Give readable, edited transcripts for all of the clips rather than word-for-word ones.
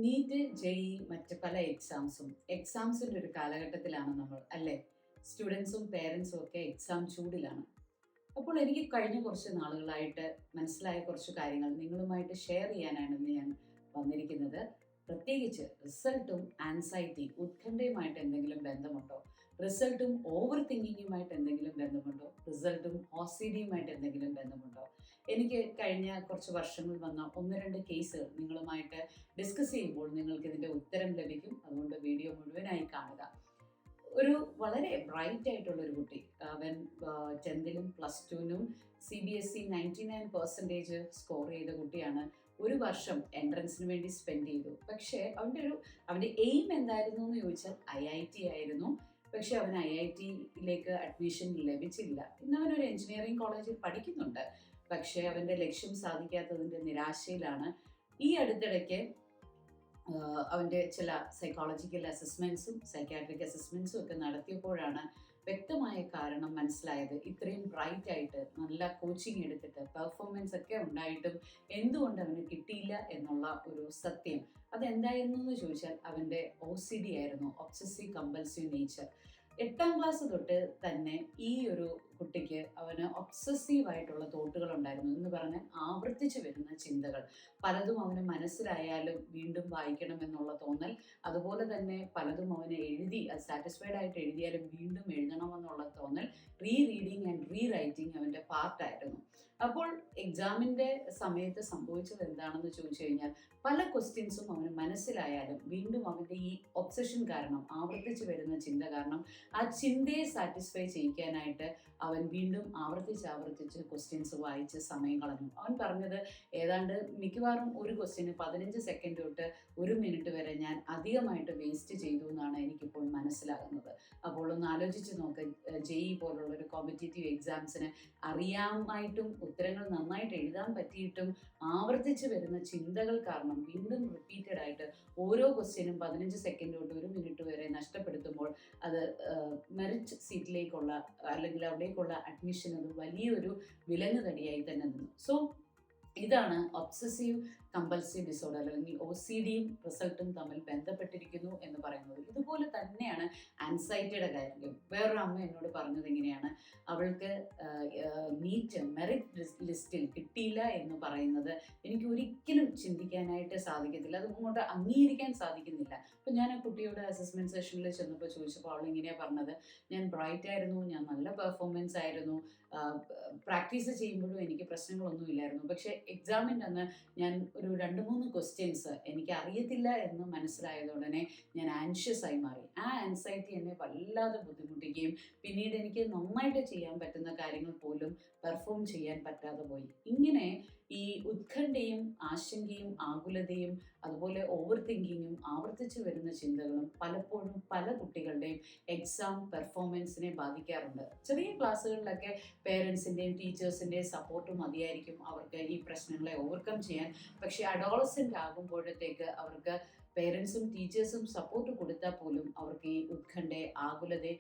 NEET, JEE മറ്റ് പല എക്സാംസിൻ്റെ ഒരു കാലഘട്ടത്തിലാണ് നമ്മൾ അല്ലേ? സ്റ്റുഡൻസും പേരൻസും ഒക്കെ എക്സാം ചൂടിലാണ്. അപ്പോൾ എനിക്ക് കഴിഞ്ഞ കുറച്ച് നാളുകളായിട്ട് മനസ്സിലായ കുറച്ച് കാര്യങ്ങൾ നിങ്ങളുമായിട്ട് ഷെയർ ചെയ്യാനാണ് ഇന്ന് ഞാൻ വന്നിരിക്കുന്നത്. പ്രത്യേകിച്ച് റിസൾട്ടും ആൻസൈറ്റി, ഉത്കണ്ഠയുമായിട്ട് എന്തെങ്കിലും ബന്ധമുണ്ടോ? റിസൾട്ടും ഓവർ തിങ്കിങ്ങുമായിട്ട് എന്തെങ്കിലും ബന്ധമുണ്ടോ? റിസൾട്ടും OCDയുമായിട്ട് എന്തെങ്കിലും ബന്ധമുണ്ടോ? എനിക്ക് കഴിഞ്ഞ കുറച്ച് വർഷങ്ങൾ വന്ന ഒന്ന് രണ്ട് കേസുകൾ നിങ്ങളുമായിട്ട് ഡിസ്കസ് ചെയ്യുമ്പോൾ നിങ്ങൾക്ക് ഇതിൻ്റെ ഉത്തരം ലഭിക്കും. അതുകൊണ്ട് വീഡിയോ മുഴുവനായി കാണുക. ഒരു വളരെ ബ്രൈറ്റ് ആയിട്ടുള്ള ഒരു കുട്ടി, അവൻ 10ലും +2നും CBSE 99% സ്കോർ ചെയ്ത കുട്ടിയാണ്. ഒരു വർഷം എൻട്രൻസിന് വേണ്ടി സ്പെൻഡ് ചെയ്തു. പക്ഷേ അവൻ്റെ എയിം എന്തായിരുന്നു എന്ന് ചോദിച്ചാൽ IIT ആയിരുന്നു. പക്ഷെ അവന് IITയിലേക്ക് അഡ്മിഷൻ ലഭിച്ചില്ല. ഇന്ന് അവനൊരു എഞ്ചിനീയറിംഗ് കോളേജിൽ പഠിക്കുന്നുണ്ട്. പക്ഷേ അവൻ്റെ ലക്ഷ്യം സാധിക്കാത്തതിൻ്റെ നിരാശയിലാണ്. ഈ അടുത്തിടയ്ക്ക് അവൻ്റെ ചില സൈക്കോളജിക്കൽ അസസ്മെൻറ്റ്സും സൈക്കാട്രിക് അസസ്മെൻറ്റ്സും ഒക്കെ നടത്തിയപ്പോഴാണ് വ്യക്തമായ കാരണം മനസ്സിലായത്. ഇത്രയും ബ്രൈറ്റ് ആയിട്ട് നല്ല കോച്ചിങ് എടുത്തിട്ട് പെർഫോമൻസ് ഒക്കെ ഉണ്ടായിട്ടും എന്തുകൊണ്ട് അവന് കിട്ടിയില്ല എന്നുള്ള ഒരു സത്യം. അതെന്തായിരുന്നു എന്ന് ചോദിച്ചാൽ അവൻ്റെ OCD ആയിരുന്നു, ഒബ്സസീവ് കമ്പൽസീവ് നേച്ചർ. 8ാം ക്ലാസ് തൊട്ട് തന്നെ ഈ ഒരു കുട്ടിക്ക് അവന് ഒബ്സസീവ് ആയിട്ടുള്ള തോട്ടുകൾ ഉണ്ടായിരുന്നു. എന്ന് പറഞ്ഞാൽ ആവർത്തിച്ച് വരുന്ന ചിന്തകൾ പലതും അവന് മനസ്സിലായാലും വീണ്ടും വായിക്കണം എന്നുള്ള തോന്നൽ. അതുപോലെ തന്നെ പലതും അവന് സാറ്റിസ്ഫൈഡ് ആയിട്ട് എഴുതിയാലും വീണ്ടും എഴുതണമെന്നുള്ള തോന്നൽ. റീഡിങ് ആൻഡ് റൈറ്റിംഗ് അവൻ്റെ പാർട്ടായിരുന്നു. അപ്പോൾ എക്സാമിൻ്റെ സമയത്ത് സംഭവിച്ചത് എന്താണെന്ന് ചോദിച്ചു കഴിഞ്ഞാൽ പല ക്വസ്റ്റ്യൻസും അവന് മനസ്സിലായാലും വീണ്ടും അവൻ്റെ ഈ ഒബ്സഷൻ കാരണം, ആവർത്തിച്ച് വരുന്ന ചിന്ത കാരണം, ആ ചിന്തയെ സാറ്റിസ്ഫൈ ചെയ്യിക്കാനായിട്ട് അവൻ വീണ്ടും ആവർത്തിച്ച് ക്വസ്റ്റ്യൻസ് വായിച്ച് സമയം കളഞ്ഞു. അവൻ പറഞ്ഞത് ഏതാണ്ട് മിക്കവാറും ഒരു ക്വസ്റ്റ്യന് 15 സെക്കൻഡ് തൊട്ട് 1 മിനിറ്റ് വരെ ഞാൻ അധികമായിട്ട് വേസ്റ്റ് ചെയ്തു എന്നാണ് എനിക്കിപ്പോൾ മനസ്സിലാകുന്നത്. അപ്പോൾ ഒന്ന് ആലോചിച്ച് നോക്ക്, JEE പോലുള്ള ഒരു കോമ്പറ്റേറ്റീവ് എക്സാംസിന് അറിയാമായിട്ടും ഉത്തരങ്ങൾ നന്നായിട്ട് എഴുതാൻ പറ്റിയിട്ടും ആവർത്തിച്ച് വരുന്ന ചിന്തകൾ കാരണം വീണ്ടും റിപ്പീറ്റഡ് ആയിട്ട് ഓരോ ക്വസ്റ്റ്യനും 15 സെക്കൻഡ് തൊട്ട് 1 മിനിറ്റ് വരെ നഷ്ടപ്പെടുത്തുമ്പോൾ അത് മെറിറ്റ് സീറ്റിലേക്കുള്ള അല്ലെങ്കിൽ അവിടേക്കുള്ള അഡ്മിഷൻ അത് വലിയൊരു വിലങ്ങുതടിയായി തന്നെ നിന്നു. സോ ഇതാണ് ഒബ്സസീവ് കമ്പൽസീവ് ഡിസോർഡർ അല്ലെങ്കിൽ OCDയും റിസൾട്ടും തമ്മിൽ ബന്ധപ്പെട്ടിരിക്കുന്നു എന്ന് പറയുന്നത്. ഇതുപോലെ തന്നെയാണ് ആൻസൈറ്റിയുടെ കാര്യം. വേറൊരു അമ്മ എന്നോട് പറഞ്ഞത് എങ്ങനെയാണ്, അവൾക്ക് നീറ്റ് മെറിറ്റ് ലിസ്റ്റിൽ കിട്ടിയില്ല എന്ന് പറയുന്നത് എനിക്ക് ഒരിക്കലും ചിന്തിക്കാനായിട്ട് സാധിക്കത്തില്ല, അത് അങ്ങോട്ട് അംഗീകരിക്കാൻ സാധിക്കുന്നില്ല. അപ്പം ഞാൻ ആ കുട്ടിയോട് അസസ്മെൻറ്റ് സെഷനിൽ ചെന്നപ്പോൾ ചോദിച്ചപ്പോൾ അവൾ ഇങ്ങനെയാണ് പറഞ്ഞത്, ഞാൻ ബ്രൈറ്റ് ആയിരുന്നു, ഞാൻ നല്ല പെർഫോമൻസ് ആയിരുന്നു, പ്രാക്ടീസ് ചെയ്യുമ്പോഴും എനിക്ക് പ്രശ്നങ്ങളൊന്നുമില്ലായിരുന്നു. പക്ഷേ എക്സാമിൻ്റെ അന്ന് ഞാൻ ഒരു 2-3 ക്വസ്റ്റ്യൻസ് എനിക്ക് അറിയത്തില്ല എന്ന് മനസ്സിലായതുടനെ ഞാൻ ആൻഷ്യസ് ആയി മാറി. ആ ആൻസൈറ്റി എന്നെ വല്ലാതെ ബുദ്ധിമുട്ടിക്കുകയും പിന്നീട് എനിക്ക് നന്നായിട്ട് ചെയ്യാൻ പറ്റുന്ന കാര്യങ്ങൾ പോലും പെർഫോം ചെയ്യാൻ പറ്റാതെ പോയി. ഇങ്ങനെ ഈ ഉത്കണ്ഠയും ആശങ്കയും ആകുലതയും അതുപോലെ ഓവർ തിങ്കിങ്ങും ആവർത്തിച്ച് വരുന്ന ചിന്തകളും പലപ്പോഴും പല കുട്ടികളുടെയും എക്സാം പെർഫോമൻസിനെ ബാധിക്കാറുണ്ട്. ചെറിയ ക്ലാസ്സുകളിലൊക്കെ പേരൻസിൻ്റെയും ടീച്ചേഴ്സിൻ്റെയും സപ്പോർട്ട് മതിയായിരിക്കും അവർക്ക് ഈ പ്രശ്നങ്ങളെ ഓവർകം ചെയ്യാൻ. പക്ഷേ അഡോളസെൻ്റ് ആകുമ്പോഴത്തേക്ക് അവർക്ക് പേരൻസും ടീച്ചേഴ്സും സപ്പോർട്ട് കൊടുത്താൽ പോലും അവർക്ക് ഈ ഉത്കണ്ഠയെ ആകുലതയെ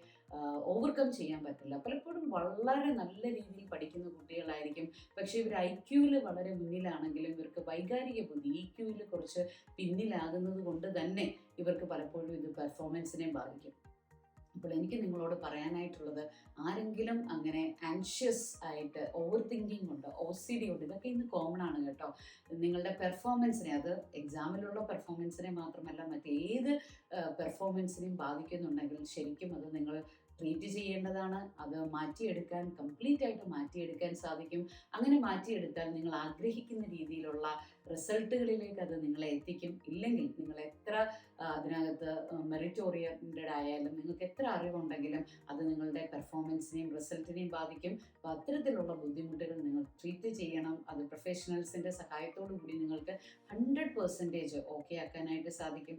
ഓവർകം ചെയ്യാൻ പറ്റില്ല. പലപ്പോഴും വളരെ നല്ല രീതിയിൽ പഠിക്കുന്ന കുട്ടികളായിരിക്കും, പക്ഷേ ഇവർ IQയിൽ വളരെ മുന്നിലാണെങ്കിലും ഇവർക്ക് വൈകാരിക ബുദ്ധി EQയിൽ കുറച്ച് പിന്നിലാകുന്നത് കൊണ്ട് തന്നെ ഇവർക്ക് പലപ്പോഴും ഇത് പെർഫോമൻസിനെ ബാധിക്കും. അപ്പോൾ എനിക്ക് നിങ്ങളോട് പറയാനായിട്ടുള്ളത്, ആരെങ്കിലും അങ്ങനെ ആൻഷ്യസ് ആയിട്ട് ഓവർ തിങ്കിങ് ഉണ്ട്, OCD ഉണ്ട്, ഇതൊക്കെ ഇന്ന് കോമൺ ആണ് കേട്ടോ. നിങ്ങളുടെ പെർഫോമൻസിനെ, അത് എക്സാമിലുള്ള പെർഫോമൻസിനെ മാത്രമല്ല മറ്റേത് പെർഫോമൻസിനെയും ബാധിക്കുന്നുണ്ടെങ്കിൽ ശരിക്കും അത് നിങ്ങൾ ട്രീറ്റ് ചെയ്യേണ്ടതാണ്. അത് കംപ്ലീറ്റ് ആയിട്ട് മാറ്റിയെടുക്കാൻ സാധിക്കും. അങ്ങനെ മാറ്റിയെടുത്താൽ നിങ്ങൾ ആഗ്രഹിക്കുന്ന രീതിയിലുള്ള റിസൾട്ടുകളിലേക്ക് അത് നിങ്ങളെ എത്തിക്കും. ഇല്ലെങ്കിൽ നിങ്ങൾ എത്ര അതിനകത്ത് മെറിറ്റ് ഓറിയൻറ്റഡ് ആയാലും നിങ്ങൾക്ക് എത്ര അറിവുണ്ടെങ്കിലും അത് നിങ്ങളുടെ പെർഫോമൻസിനെയും റിസൾട്ടിനെയും ബാധിക്കും. അപ്പോൾ അത്തരത്തിലുള്ള ബുദ്ധിമുട്ടുകൾ നിങ്ങൾ ട്രീറ്റ് ചെയ്യണം. അത് പ്രൊഫഷണൽസിൻ്റെ സഹായത്തോടു കൂടി നിങ്ങൾക്ക് 100% ഓക്കെ ആക്കാനായിട്ട് സാധിക്കും.